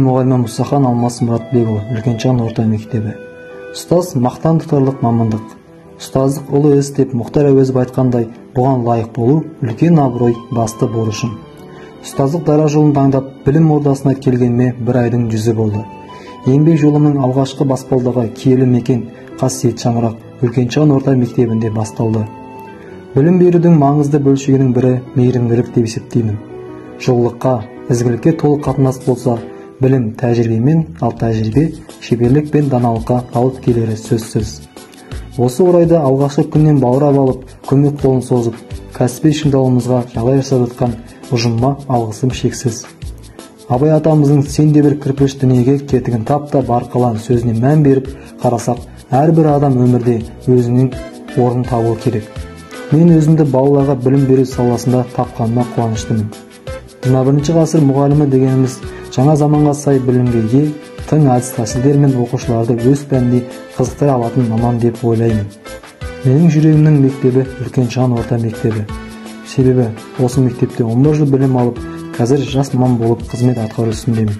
мұғалімі Мұсахан Алмас Мұратбекұлы, Үлкенчан орта мектебі. Ұстаз мақтан тұтарлық мамандық. Ұстаздық ұлы іс деп Мұхтар Әуезов айтқандай, бұған лайық болу үлкен абырой, басты борышым. Ұстаздық дара жолын таңдап, білім ордасына келгеніме бір айдың жүзі болды. Еңбек жолымның алғашқы баспалдағы киелі мекен қасиет шаңырақ Үлкенчан орта мектебінде басталды. Білім берудің маңызды бөлшегінің бірі мейірімділік деп есептеймін. Жоллыққа, ізгілікке толы қатынас болса, білім тәжірибемен, ал тәжірибе шеберлік пен даналыққа алып келері сөзсіз. Осы орайда алғашқы күннен баурап алып, көмек қолын созып, кәсіби шыңдалуымызға жағдай жасап жатқан ұжымыма алғысым шексіз. Абай атамыздың сен де бір кірпіш дүниеге кетігін тап та бар қалан сөзіне мән беріп қарасақ, әрбір адам өмірде өзінің орнын табуы керек. Мен өзімді балаларға білім беру саласында тапқаныма қуаныштымын. 21 ғасыр мұғалімі дегеніміз жаңа заманға сай білімге ие, тың әдіс тәсілдер мен оқушыларды өз пәніне қызықтыра алатын маман деп ойлаймын. Менің жүрегімнің мектебі Үлкенчан орта мектебі. Себебі осы мектепте 11 жыл білім алып, қазір жас маман болып қызмет атқару үстіндемін.